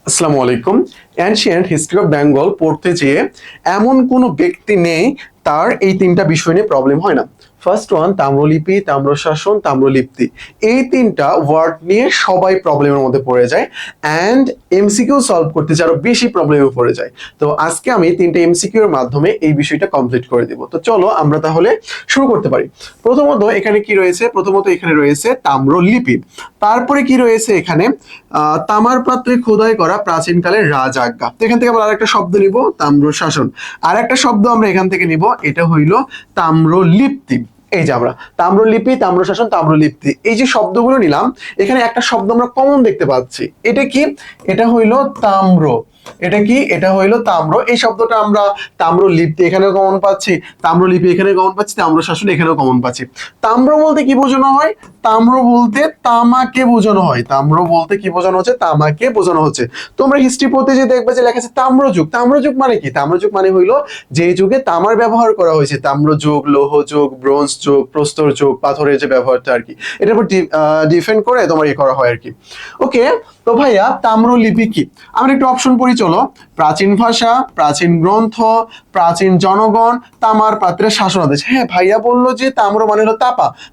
আসসালামু আলাইকুম। Ancient history of Bengal পড়তে যেয়ে এমন কোনো ব্যক্তি নেই তার এই তিনটা বিষয় নিয়ে প্রবলেম হয় না। ফার্স্ট ওয়ান, তাম্রলিপি, তাম্রশাসন, তাম্রলিপ্তি। এই তিনটা ওয়ার্ড নিয়ে সবাই প্রবলেমের মধ্যে পড়ে যায়, অ্যান্ড এমসিকিউ সলভ করতে যে আরো বেশি প্রবলেমে পড়ে যায়। তো আজকে আমি তিনটা এমসিকিউ এর মাধ্যমে এই বিষয়টা কমপ্লিট করে দিব। তো চলো আমরা তাহলে শুরু করতে পারি। প্রথমত এখানে কি রয়েছে? প্রথমত এখানে রয়েছে তাম্রলিপি। তারপরে কি রয়েছে এখানে? তামার পাত্রে খোদাই করা প্রাচীনকালের রাজআজ্ঞা। তো এখান থেকে আমরা আরেকটা শব্দ নিব, তাম্রশাসন। আর একটা শব্দ আমরা এখান থেকে নিব, এটা হইল তাম্রলিপ্তি। এই যে আমরা তাম্রলিপি, তাম্রশাসন, তাম্রলিপ্তি, এই যে শব্দগুলো নিলাম, এখানে একটা শব্দ আমরা কমন দেখতে পাচ্ছি। এটা কি? এটা হইল তাম্র। এটা কি? এটা হইল তাম্র। এই শব্দটা আমরা তাম্রলিপ্তি এখানেও কমন পাচ্ছি, তাম্রলিপি এখানে কমন পাচ্ছি, তাম্রশাসন এখানেও কমন পাচ্ছি। তাম্র বলতে কি বোঝানো হয়? তাম্র বলতে তামাকে বোঝানো হয়। তাম্র বলতে কি বোঝানো হচ্ছে? তামাকে বোঝানো হচ্ছে। তোমরা হিস্ট্রি পড়তে যে দেখবে যে লেখা আছে তাম্রযুগ। তাম্রযুগ মানে কি? তাম্রযুগ মানে হইলো যে যুগে তামার ব্যবহার করা হয়েছে। তাম্রযুগ, লৌহযুগ, ব্রোঞ্জ যুগ, প্রস্তর যুগ, পাথরের যে ব্যবহারটা আর কি, এটার উপর ডিফেন্ড করে তোমার ইয়ে করা হয় আর কি। ওকে, তো ভাইয়া তাম্রলিপি কি? আমরা একটু অপশন পড়ি চলো। প্রাচীন ভাষা, প্রাচীন গ্রন্থ, প্রাচীন জনগণ, তামার পাত্রের শাসনাদেশ। হ্যাঁ, ভাইয়া বললো যে তাম্র মানে হলো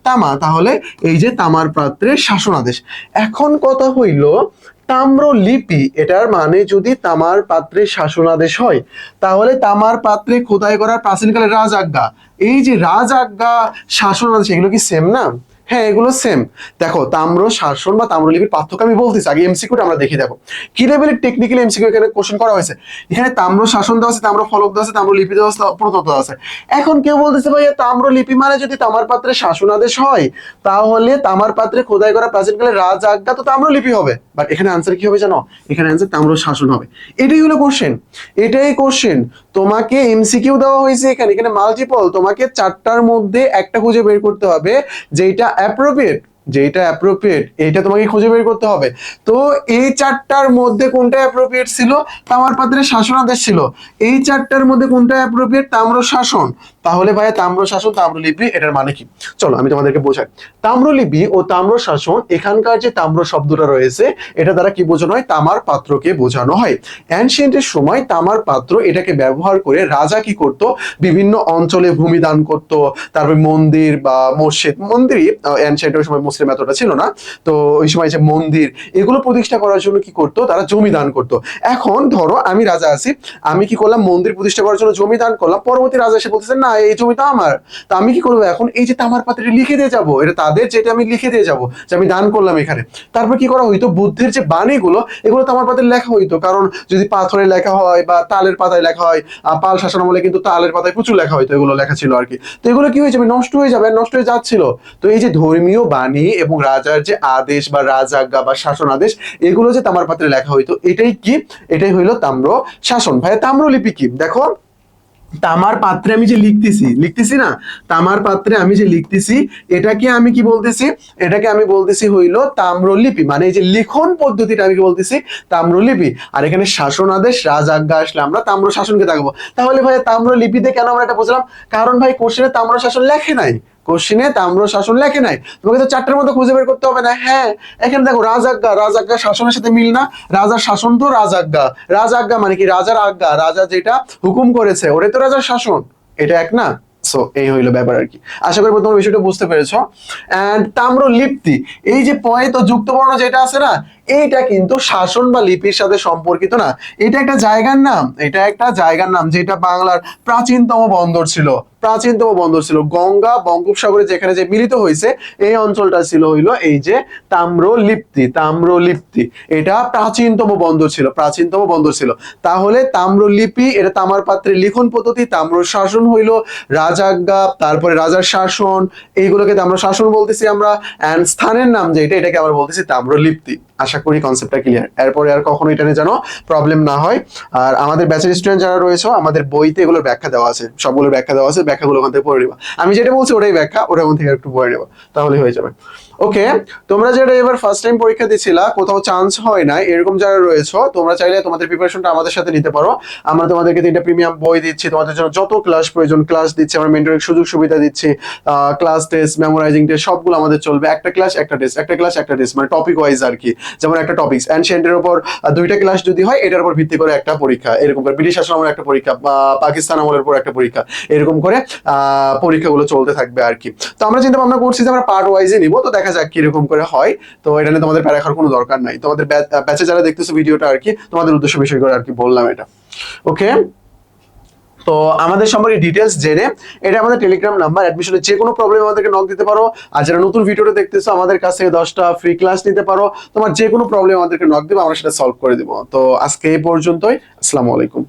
তামা, তাহলে এই যে তামার পাত্রের শাসনাদেশ। এখন কথা হইল তাম্রলিপি, এটার মানে যদি তামার পাত্রে শাসনাদেশ হয়, তাহলে তামার পাত্রে খোদাই করা প্রাচীনকালের রাজআজ্ঞা, এই যে রাজআজ্ঞা, শাসনাদেশ, এগুলো কি সেম না? হ্যাঁ, এগুলো সেম। দেখো, তাম্র শাসন বা তাম্রলিপির পার্থক্য আমি বলতেছি, আগে এমসিকিউটা আমরা দেখি। দেখো কি লেভেলের টেকনিক্যাল এমসিকিউ এখানে কোশ্চেন করা হয়েছে। এখানে তাম্র শাসন দেওয়া আছে, তাম্র ফলক দেওয়া আছে, তাম্রলিপি দেওয়া আছে, প্রত্নতত্ত্ব দেওয়া আছে। এখন কেউ বলতেছে ভাইয়া তাম্রলিপি মানে যদি তামার পাত্রে শাসনাদেশ হয়, তাহলে তামার পাত্রে খোদাই করা প্রাচীনকালের রাজআজ্ঞা তো তাম্রলিপি হবে। বাট এখানে আনসার কি হবে জানো? এখানে আনসার তাম্র শাসন হবে। এটাই হলো কোশ্চেন, এটাই কোশ্চেন। তোমাকে এমসিকিউ দেওয়া হয়েছে এখানে, এখানে মাল্টিপল, তোমাকে চারটার মধ্যে একটা খুঁজে বের করতে হবে যেটা অ্যাপ্রোপ্রিয়েট, যেটা অ্যাপ্রোপ্রিয়েট এইটা তোমাকে খুঁজে বের করতে হবে। তো এই চারটার মধ্যে কোনটা অ্যাপ্রোপ্রিয়েট ছিল? তামার পাত্রের শাসনাদেশ ছিল। এই চারটার মধ্যে কোনটা অ্যাপ্রোপ্রিয়েট? তাম্র শাসন। তাহলে ভাইয়া তাম্র শাসন, তাম্রলিপি, এটার মানে কি? চলো আমি তোমাদেরকে বোঝাই। তাম্রলিপি ও তাম্র শাসন, এখানকার যে তাম্র শব্দটা রয়েছে, এটা দ্বারা কি বোঝানো হয়? তামার পাত্রকে বোঝানো হয়। অ্যানশিয়েন্টের সময় তামার পাত্র এটাকে ব্যবহার করে রাজা কি করত? বিভিন্ন অঞ্চলে ভূমি দান করত, তারপর মন্দির বা মসজিদ, মন্দিরই অ্যানশিয়েন্টের সময় মুসলিম এতটা ছিল না, তো ওই সময় যে মন্দির এগুলো প্রতিষ্ঠা করার জন্য কি করতো? তারা জমি দান করতো। এখন ধরো আমি রাজা আছি, আমি কি করলাম? মন্দির প্রতিষ্ঠা করার জন্য জমি দান করলাম। পরবর্তী রাজা এসে বলতেছে না, এই জমিটা আমার। তা আমি কি করবো এখন? এই যে তামার পাত্রে লিখে দিয়ে যাবো, এটা তাদের, যেটা আমি লিখে দিয়ে যাবো যে আমি দান করলাম এখানে। তারপর কি করা হইতো? বুদ্ধের যে বাণীগুলো, এগুলো তামার পাত্রে লেখা হইতো। কারণ যদি পাথরে লেখা হয় বা তালের পাতায় লেখা হয়, পাল শাসন আমলে কিন্তু তালের পাতায় প্রচুর লেখা হইতো, এগুলো লেখা ছিল আর কি। তো এগুলো কি হয়ে যাবে? নষ্ট হয়ে যাবে, নষ্ট হয়ে যাচ্ছিল। তো এই যে ধর্মীয় বাণী এবং রাজার যে আদেশ বা রাজআজ্ঞা বা শাসন আদেশ, এগুলো যে তামার পাত্রে লেখা হইতো, এটাই কি? এটাই হইলো তাম্র শাসন। ভাই তাম্রলিপি কি? দেখো, তামার পাত্রে আমি যে লিখতেছি, লিখতেছি না, তামার পাত্রে আমি যে লিখতেছি, এটাকে আমি কি বলতেছি? এটাকে আমি বলতেছি হইলো তাম্রলিপি। মানে এই যে লিখন পদ্ধতিটা আমি কি বলতেছি? তাম্রলিপি। আর এখানে শাসন আদেশ, রাজআজ্ঞা আসলে আমরা তাম্র শাসনকে দেখাবো। তাহলে ভাই তাম্রলিপিতে কেন আমরা এটা বুঝলাম? কারণ ভাই কোশ্চেনে তাম্র শাসন লেখে নাই, কোশ্চেনে তাম্র শাসন লেখে নাই। তোমাকে তো চারটার মধ্যে খুঁজে বের করতে হবে না? হ্যাঁ, এখানে দেখো রাজআজ্ঞা, রাজআজ্ঞা শাসনের সাথে মিল না? রাজার শাসন তো রাজআজ্ঞা, রাজআজ্ঞা মানে কি? রাজার আজ্ঞা, রাজা যেটা হুকুম করেছে ওটাই তো রাজার শাসন। এটা এক না? সো এই হইলো ব্যাপার আর কি। আশা করি তোমরা বিষয়টা বুঝতে পেরেছো। এন্ড তাম্রলিপ্তি, এই যে পয়ে তো যুক্ত বর্ণ যেটা আছে না, এইটা কিন্তু শাসন বা লিপির সাথে সম্পর্কিত না। এটা একটা জায়গার নাম, এটা একটা জায়গার নাম যেটা বাংলার প্রাচীনতম বন্দর ছিল। প্রাচীনতম বন্দর ছিল গঙ্গা বঙ্গোপসাগরে যেখানে যে মিলিত হয়েছে, এই অঞ্চলটা ছিল হইলো এই যে তাম্রলিপ্তি। তাম্রলিপ্তি এটা প্রাচীনতম বন্দর ছিল, প্রাচীনতম বন্দর ছিল। তাহলে তাম্রলিপি এটা তামার পাত্রের লিখন পদ্ধতি, তাম্র শাসন হইলো রাজআজ্ঞা, তারপরে রাজার শাসন, এইগুলোকে তাম্র শাসন বলতেছি আমরা। এন্ড স্থানের নাম যেটা, এটাকে আমরা বলতেছি তাম্রলিপ্তি। আশা করি কনসেপ্টটা ক্লিয়ার। এরপরে আর কখনো এটা নিয়ে যেন প্রবলেম না হয়। আর আমাদের ব্যাচের স্টুডেন্ট যারা রয়েছে, আমাদের বইতে এগুলোর ব্যাখ্যা দেওয়া আছে, সবগুলোর ব্যাখ্যা দেওয়া আছে, ব্যাখ্যাগুলো ওখান থেকে পড়ে নিবা। আমি যেটা বলছি ওটাই ব্যাখ্যা, ওটা ওখান থেকে একটু পড়ে নেবা, তাহলে হয়ে যাবে। ওকে, তোমরা যারা এবার ফার্স্ট টাইম পরীক্ষা দিছিলা, কোথাও চান্স হয় না, এরকম যারা রয়েছে, তোমরা চাইলে তোমাদের প্রিপারেশনটা আমাদের সাথে নিতে পারো। আমরা তোমাদেরকে 3টা প্রিমিয়াম বই দিচ্ছি, তোমাদের জন্য যত ক্লাস প্রয়োজন ক্লাস দিচ্ছি, আমরা মেন্টরিং সুযোগ সুবিধা দিচ্ছি, ক্লাস টেস্ট, মেমোরাইজিং টেস্ট সবগুলো আমাদের চলবে। একটা ক্লাস একটা টেস্ট, একটা ক্লাস একটা টেস্ট, মানে টপিক ওয়াইজ আর কি। যেমন একটা টপিক অ্যানশিয়েন্টের উপর 2টা ক্লাস যদি হয়, এটার উপর ভিত্তি করে একটা পরীক্ষা, এরকম করে ব্রিটিশ শাসন আমলের একটা পরীক্ষা, পাকিস্তান আমলের উপর একটা পরীক্ষা, এরকম করে পরীক্ষাগুলো চলতে থাকবে আর কি। তো আমরা চিন্তা ভাবনা করছি যে আমরা পার্ট ওয়াইজে নিব, তো দেখা যাক কিরকম করে হয়। তো এটা নিয়ে তোমাদের প্যারা খাওয়ার কোনো দরকার নাই, তোমাদের ব্যাচে যারা দেখতেছো ভিডিওটা আর কি, তোমাদের উদ্দেশ্য বিষয় করে আর কি বললাম এটা। ওকে, তো আমাদের সম্পর্কে ডিটেলস জেনে, এটা আমাদের টেলিগ্রাম নাম্বার, অ্যাডমিশনের যে কোনো প্রবলেম আমাদেরকে নক দিতে পারো। আর যারা নতুন ভিডিওটা দেখতেছো, আমাদের কাছ থেকে 10টা ফ্রি ক্লাস নিতে পারো। তোমার যে কোনো প্রবলেম আমাদেরকে নক দিবে, আমরা সেটা সলভ করে দিব। তো আজকে এই পর্যন্তই, আসসালামু আলাইকুম।